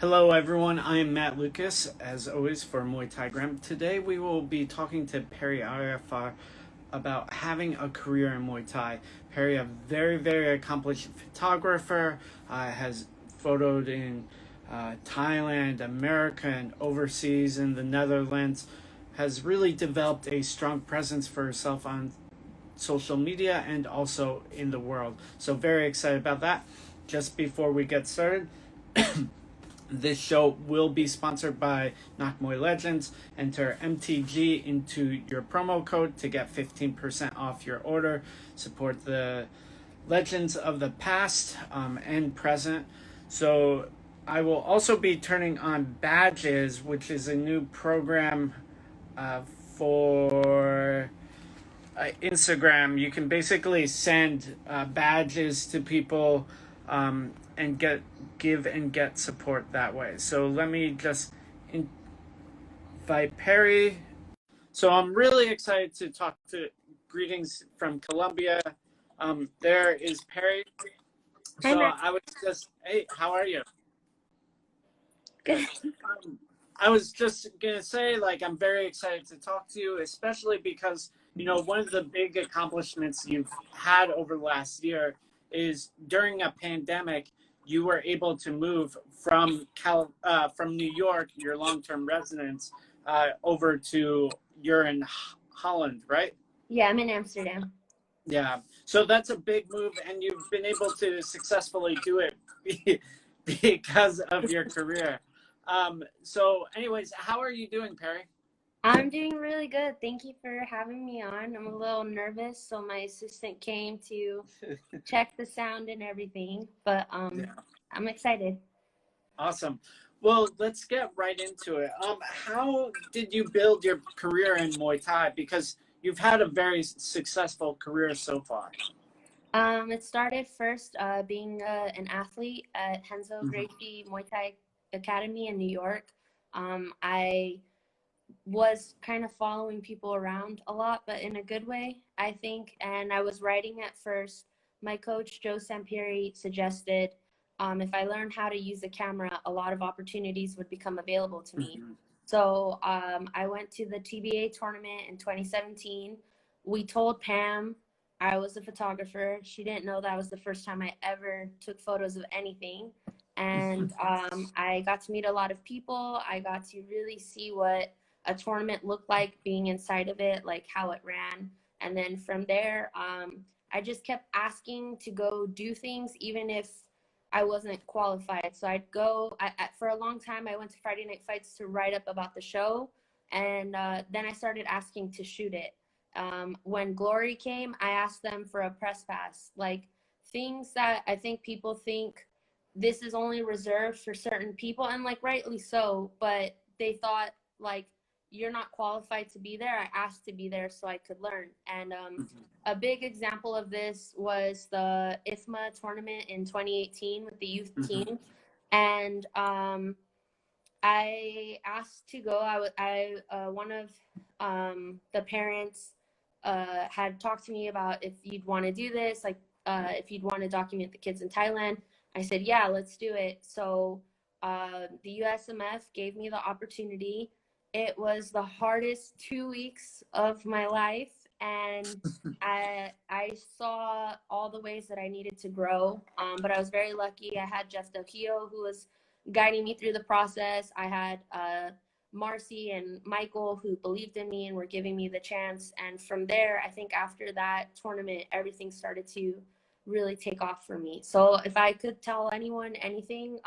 Hello everyone, I am Matt Lucas, as always for Muay Thai Gram. Today we will be talking to Pari Aryafar about having a career in Muay Thai. Pari, a very accomplished photographer, has photoed in Thailand, America, and overseas in the Netherlands, has really developed a strong presence for herself on social media and also in the world. So very excited about that. Just before we get started, this show will be sponsored by Nak Muay Legends. Enter MTG into your promo code to get 15% off your order. Support the legends of the past and present. So I will also be turning on Badges, which is a new program for Instagram. You can basically send badges to people and give and get support that way. So let me just invite Perry. So I'm really excited to talk to. Greetings from Colombia. There is Perry. Hi, So Matt. I was just, hey, how are you? Good. I was just gonna say, like, I'm very excited to talk to you, especially because one of the big accomplishments you've had over the last year is during a pandemic, you were able to move from New York, your long-term residence, over to you're in Holland, right? Yeah, I'm in Amsterdam. Yeah. So that's a big move, and you've been able to successfully do it because of your career. So anyways, how are you doing, Perry? I'm doing really good. Thank you for having me on. I'm a little nervous, so my assistant came to check the sound and everything, but Yeah. I'm excited. Awesome. Well, let's get right into it. How did you build your career in Muay Thai? Because you've had a very successful career so far. It started first being an athlete at Henzo Mhm. Gracie Muay Thai Academy in New York. I was kind of following people around a lot, but in a good way, I think. And I was writing at first. My coach, Joe Sampieri, suggested if I learned how to use the camera, a lot of opportunities would become available to me. Mhm. So I went to the TBA tournament in 2017. We told Pam I was a photographer. She didn't know that was the first time I ever took photos of anything. And I got to meet a lot of people. I got to really see what a tournament looked like, being inside of it, like how it ran. And then from there, I just kept asking to go do things, even if I wasn't qualified. So I'd go, for a long time, I went to Friday Night Fights to write up about the show. And then I started asking to shoot it. When Glory came, I asked them for a press pass, like things that I think people think this is only reserved for certain people, and like rightly so, but they thought like you're not qualified to be there. I asked to be there so I could learn. And a big example of this was the IFMA tournament in 2018 with the youth Mhm. team. And I asked to go. One of the parents had talked to me about if you'd want to do this, like if you'd want to document the kids in Thailand. I said, yeah, let's do it. So the USMF gave me the opportunity. It was the hardest 2 weeks of my life, and I saw all the ways that I needed to grow. But I was very lucky. I had Jeff Del Hio, who was guiding me through the process. I had Marcy and Michael, who believed in me and were giving me the chance. And from there, I think after that tournament, everything started to really take off for me. So if I could tell anyone anything,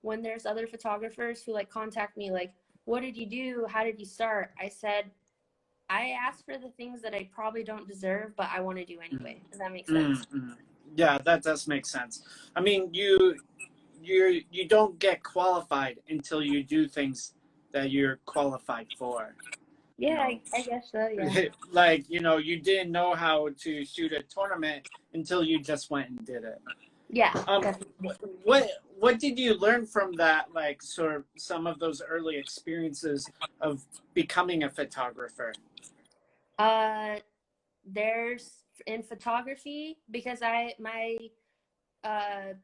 when there's other photographers who like contact me, like, what did you do? How did you start? I said, I asked for the things that I probably don't deserve, but I want to do anyway. Does that make sense? Mm-hmm. Yeah, that does make sense. I mean, you don't get qualified until you do things that you're qualified for. You Yeah, know, I guess so. Yeah. like you didn't know how to shoot a tournament until you just went and did it. Yeah, Um, definitely. what did you learn from that? Like, sort of some of those early experiences of becoming a photographer. Uh, there's in photography, because I my uh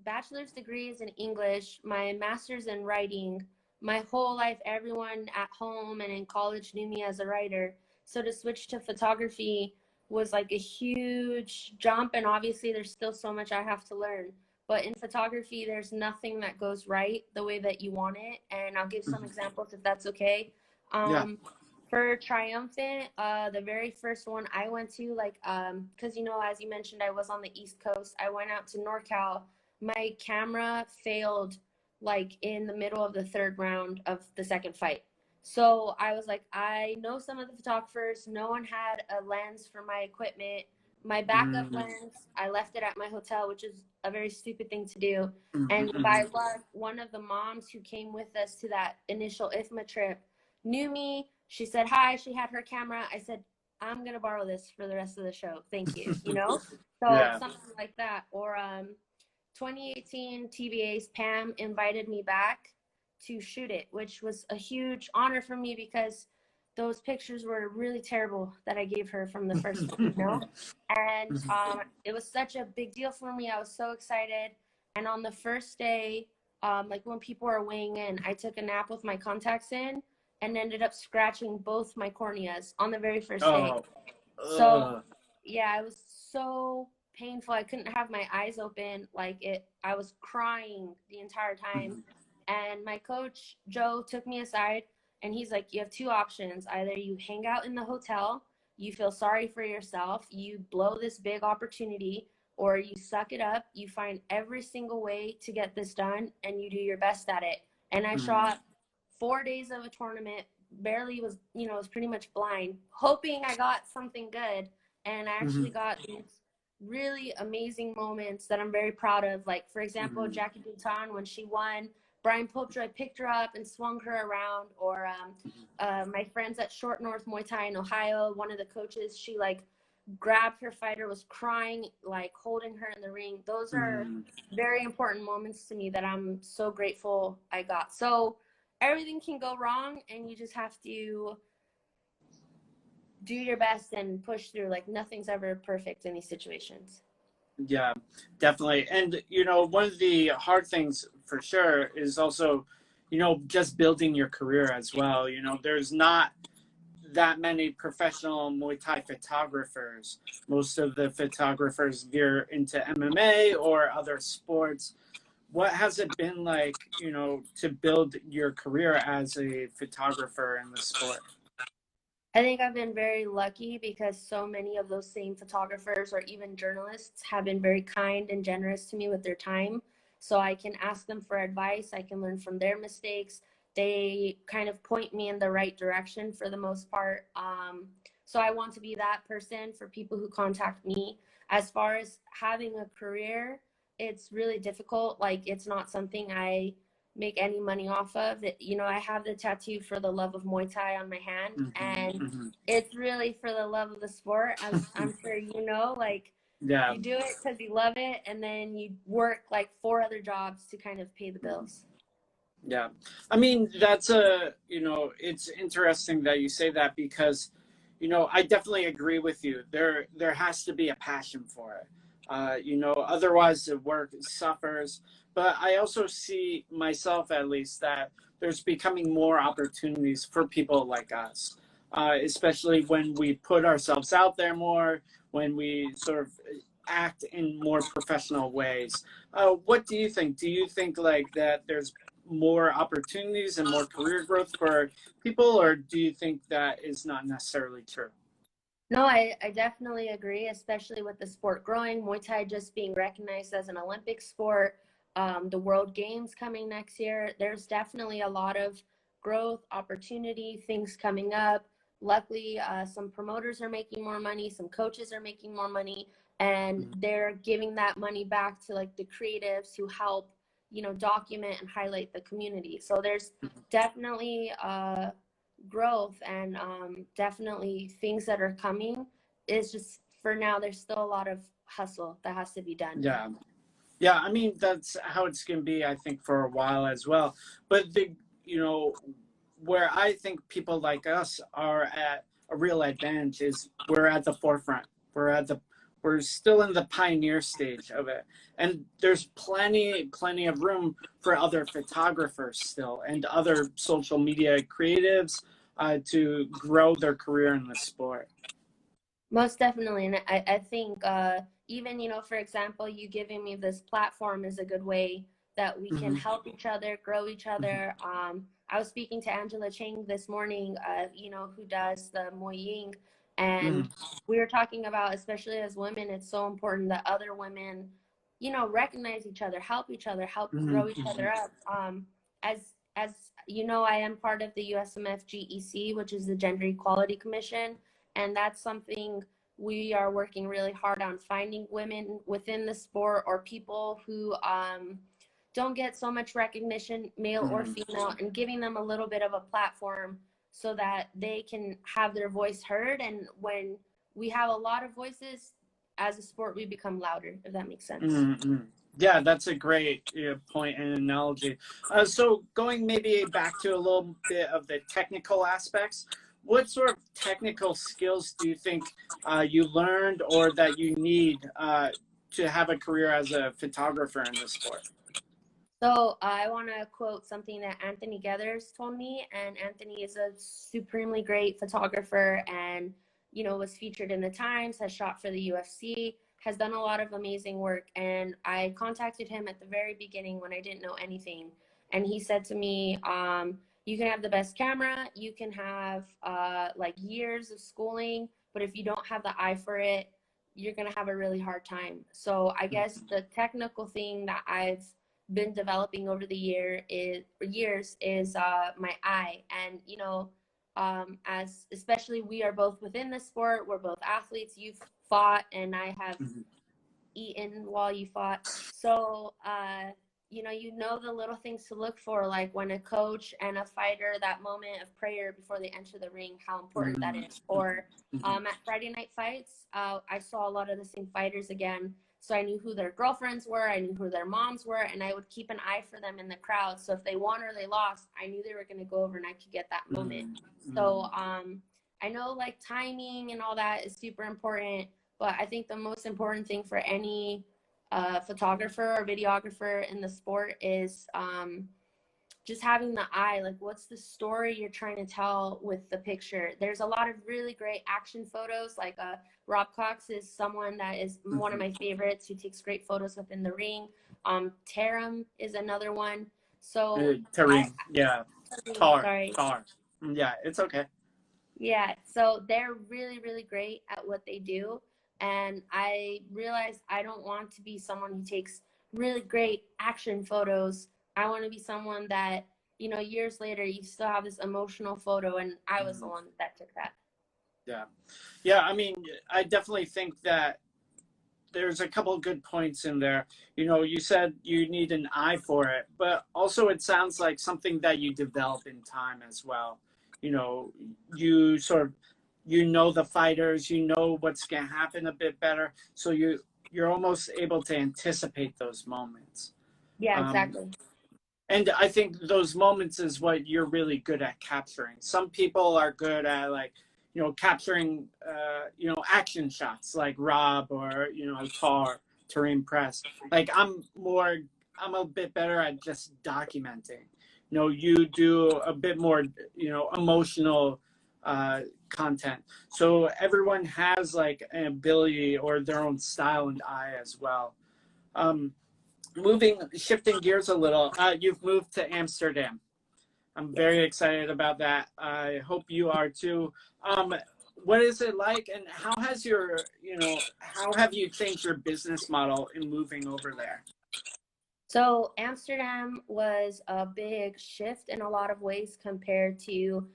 bachelor's degree is in English, my master's in writing. My whole life, everyone at home and in college knew me as a writer. So to switch to photography was like a huge jump. And obviously, there's still so much I have to learn. But in photography, there's nothing that goes right the way that you want it. And I'll give some examples if that's okay. Yeah. For Triumphant, the very first one I went to, like, because, as you mentioned, I was on the East Coast. I went out to NorCal. My camera failed, like, in the middle of the third round of the second fight. So I was like, I know some of the photographers. No one had a lens for my equipment. My backup lens, I left it at my hotel, which is a very stupid thing to do. And by luck, one of the moms who came with us to that initial IFMA trip knew me. She said hi. She had her camera. I said, I'm going to borrow this for the rest of the show. Thank you. So Yeah. something like that. Or 2018 TBA's Pam invited me back to shoot it, which was a huge honor for me because those pictures were really terrible that I gave her from the first one. And it was such a big deal for me. I was so excited. And on the first day, like when people were weighing in, I took a nap with my contacts in and ended up scratching both my corneas on the very first day. So yeah, it was so painful. I couldn't have my eyes open. I was crying the entire time. And my coach, Joe, took me aside and he's like, you have two options. Either you hang out in the hotel, you feel sorry for yourself, you blow this big opportunity, or you suck it up, you find every single way to get this done, and you do your best at it. And I shot 4 days of a tournament, barely was, was pretty much blind, hoping I got something good. And I actually got these really amazing moments that I'm very proud of. Like, for example, Jackie Bouton, when she won, Brian Popejoy picked her up and swung her around. Or my friends at Short North Muay Thai in Ohio, one of the coaches, she like grabbed her fighter, was crying, like holding her in the ring. Those are very important moments to me that I'm so grateful I got. So everything can go wrong and you just have to do your best and push through. Like, nothing's ever perfect in these situations. Yeah, definitely. And, one of the hard things for sure is also, just building your career as well. There's not that many professional Muay Thai photographers. Most of the photographers veer into MMA or other sports. What has it been like, to build your career as a photographer in the sport? I think I've been very lucky because so many of those same photographers or even journalists have been very kind and generous to me with their time. So I can ask them for advice. I can learn from their mistakes. They kind of point me in the right direction for the most part. So I want to be that person for people who contact me. As far as having a career, it's really difficult. Like, it's not something I make any money off of it. I have the tattoo for the love of Muay Thai on my hand, and it's really for the love of the sport, as I'm sure like, Yeah. you do it because you love it, and then you work like 4 other jobs to kind of pay the bills. Yeah. I mean, that's it's interesting that you say that because, I definitely agree with you. There has to be a passion for it. Otherwise the work suffers. But I also see myself, at least, that there's becoming more opportunities for people like us, especially when we put ourselves out there more, when we sort of act in more professional ways. What do you think? Do you think like that there's more opportunities and more career growth for people, or do you think that is not necessarily true? No, I definitely agree, especially with the sport growing, Muay Thai just being recognized as an Olympic sport, the World Games coming next year. There's definitely a lot of growth, opportunity, things coming up. Luckily, some promoters are making more money, some coaches are making more money, and they're giving that money back to like the creatives who help, document and highlight the community. So there's definitely growth and definitely things that are coming. Is just, for now, there's still a lot of hustle that has to be done. Yeah, I mean, that's how it's going to be, I think, for a while as well. But where I think people like us are at a real advantage is we're at the forefront. we're still in the pioneer stage of it, and there's plenty of room for other photographers still and other social media creatives to grow their career in the sport. Most definitely. And I think even, for example, you giving me this platform is a good way that we can Mm-hmm. help each other, grow each other. I was speaking to Angela Chang this morning, who does the Muay Ying, Mm-hmm. and we were talking about, especially as women, it's so important that other women, recognize each other, help grow each Mm-hmm. other up. As I am part of the USMF GEC, which is the Gender Equality Commission, and that's something we are working really hard on, finding women within the sport or people who don't get so much recognition, male or Mm-hmm. female, and giving them a little bit of a platform so that they can have their voice heard. And when we have a lot of voices as a sport, we become louder, if that makes sense. Mm-hmm. Yeah, that's a great point and analogy. So going maybe back to a little bit of the technical aspects, what sort of technical skills do you think you learned or that you need to have a career as a photographer in this sport? So I want to quote something that Anthony Gathers told me, and Anthony is a supremely great photographer, and was featured in the Times, has shot for the UFC, has done a lot of amazing work. And I contacted him at the very beginning when I didn't know anything, and he said to me, "You can have the best camera, you can have like years of schooling, but if you don't have the eye for it, you're gonna have a really hard time." So I guess the technical thing that I've been developing over the years is my eye. And as especially we are both within the sport, we're both athletes. You've fought and I have Mm-hmm. eaten while you fought. So you know the little things to look for, like when a coach and a fighter, that moment of prayer before they enter the ring, how important that is. Or Mm-hmm. at Friday night fights, I saw a lot of the same fighters again. So I knew who their girlfriends were, I knew who their moms were, and I would keep an eye for them in the crowd. So if they won or they lost, I knew they were going to go over and I could get that moment. Mm-hmm. So I know like timing and all that is super important, but I think the most important thing for any photographer or videographer in the sport is just having the eye. Like, what's the story you're trying to tell with the picture? There's a lot of really great action photos. Like Rob Cox is someone that is one of my favorites, who takes great photos within the ring. Taram is another one. So Tareem, yeah, Tar, sorry. Tar. Yeah, it's okay. Yeah, so they're really, really great at what they do. And I realized I don't want to be someone who takes really great action photos. I want to be someone that, years later, you still have this emotional photo. And I was the Mm-hmm. one that took that. Yeah. Yeah, I mean, I definitely think that there's a couple of good points in there. You said you need an eye for it, but also it sounds like something that you develop in time as well. You sort of the fighters, what's going to happen a bit better, so you're almost able to anticipate those moments. Yeah, Um, exactly. and I think those moments is what you're really good at capturing. Some people are good at like, capturing, action shots like Rob or, Tareem Press. Like I'm a bit better at just documenting. You do a bit more, emotional content. So everyone has like an ability or their own style and eye as well. Um, Shifting gears a little, you've moved to Amsterdam. I'm Yes. very excited about that. I hope you are too. What is it like, and how have you changed your business model in moving over there? So Amsterdam was a big shift in a lot of ways compared to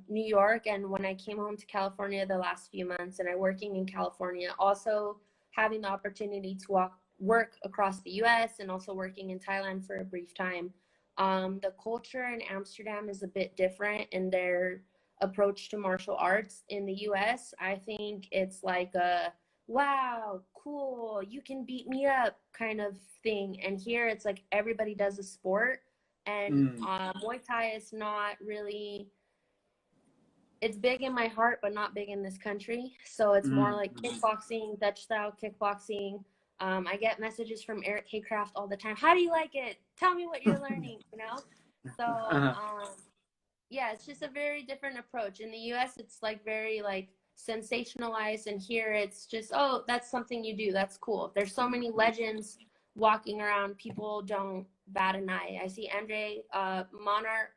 New York. And when I came home to California the last few months, and I working in California, also having the opportunity to work across the U.S. and also working in Thailand for a brief time. The culture in Amsterdam is a bit different in their approach to martial arts. In the U.S., I think it's like a wow, cool, you can beat me up kind of thing. And here it's like everybody does a sport. And Mm, Muay Thai is not really it's big in my heart, but not big in this country. So it's more like kickboxing, Dutch style kickboxing. I get messages from Eric Haycraft all the time. How do you like it? Tell me what you're learning, you know? So, yeah, it's just a very different approach. In the US, it's like very like sensationalized, and here it's just, oh, that's something you do. That's cool. There's so many legends walking around. People don't bat an eye. I see Andre Monarch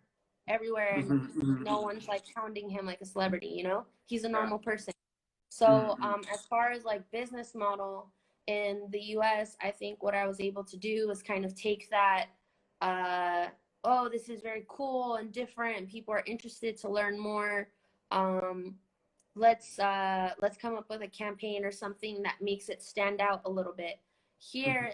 everywhere, and no one's like hounding him like a celebrity, you know? He's a normal person. So as far as like business model in the US, I think what I was able to do was kind of take that, oh, this is very cool and different, and people are interested to learn more. Let's come up with a campaign or something that makes it stand out a little bit. Here,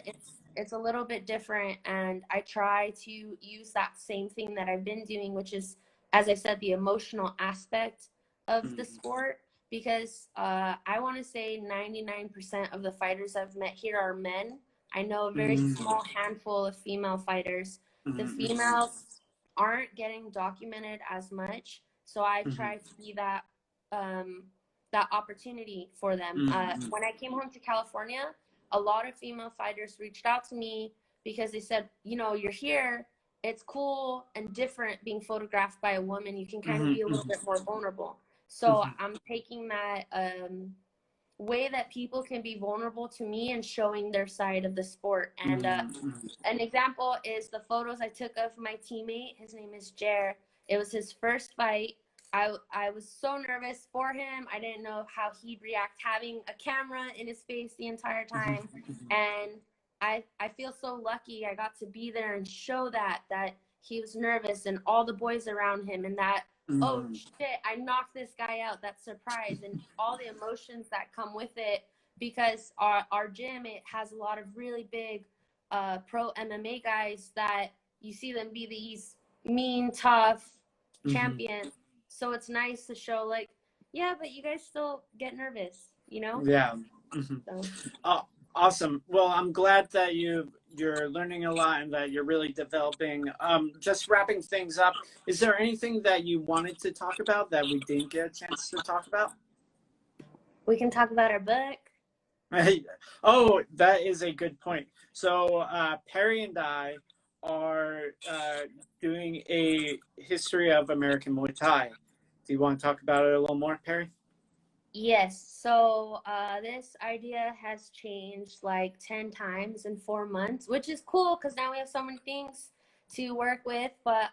it's a little bit different, and I try to use that same thing that I've been doing, which is, as I said, the emotional aspect of the sport, because I want to say 99% of the fighters I've met here are men. I know a very small handful of female fighters. The females aren't getting documented as much, so I try to be that that opportunity for them. When I came home to California, a lot of female fighters reached out to me because they said, you know, you're here, it's cool and different being photographed by a woman. You can kind of be a little bit more vulnerable. So I'm taking that way that people can be vulnerable to me and showing their side of the sport. And an example is the photos I took of my teammate. His name is Jer. It was his first fight. I was so nervous for him. I didn't know how he'd react having a camera in his face the entire time. And I feel so lucky I got to be there and show that he was nervous, and all the boys around him, and that, oh shit, I knocked this guy out, that surprise, and all the emotions that come with it, because our gym, it has a lot of really big pro MMA guys that you see them be these mean, tough champions. So it's nice to show, like, yeah, but you guys still get nervous, you know? Yeah. So. Awesome. Well, I'm glad that you're learning a lot and that you're really developing. Just wrapping things up, is there anything that you wanted to talk about that we didn't get a chance to talk about? We can talk about our book. Oh, that is a good point. So Perry and I are doing a history of American Muay Thai. Do you want to talk about it a little more, Perry? Yes. So this idea has changed like 10 times in 4 months, which is cool because now we have so many things to work with. But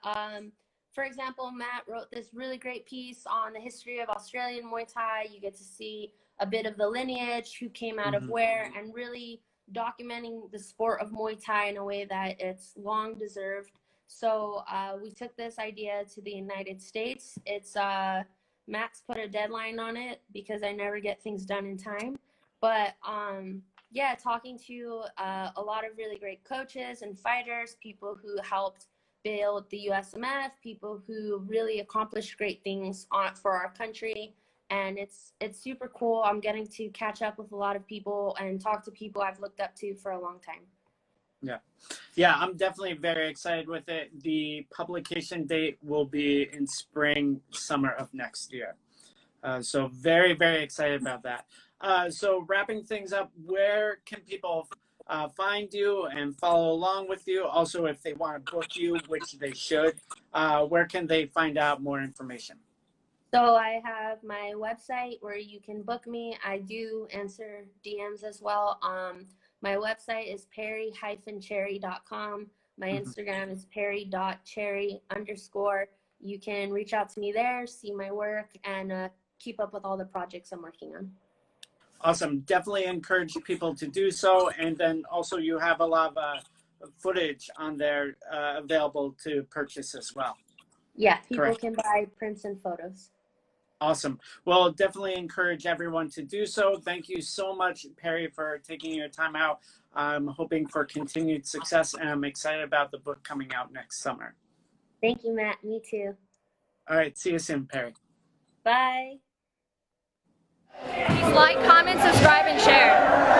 for example, Matt wrote this really great piece on the history of Australian Muay Thai. You get to see a bit of the lineage, who came out of where, and really documenting the sport of Muay Thai in a way that it's long deserved. So we took this idea to the United States. It's Max put a deadline on it because I never get things done in time. But yeah, talking to a lot of really great coaches and fighters, people who helped build the USMF, people who really accomplished great things for our country. And it's super cool. I'm getting to catch up with a lot of people and talk to people I've looked up to for a long time. Yeah, I'm definitely very excited with it. The publication date will be in spring, summer of next year. So very, very excited about that. So wrapping things up, where can people find you and follow along with you? Also, if they want to book you, which they should, where can they find out more information? So I have my website where you can book me. I do answer DMs as well. My website is perry-cherry.com. My Instagram is perry.cherry_. You can reach out to me there, see my work, and keep up with all the projects I'm working on. Awesome. Definitely encourage people to do so. And then also you have a lot of footage on there available to purchase as well. Yeah, people can buy prints and photos. Awesome. Well, definitely encourage everyone to do so. Thank you so much, Perry, for taking your time out. I'm hoping for continued success, and I'm excited about the book coming out next summer. Thank you, Matt. Me too. All right. See you soon, Perry. Bye. Please like, comment, subscribe, and share.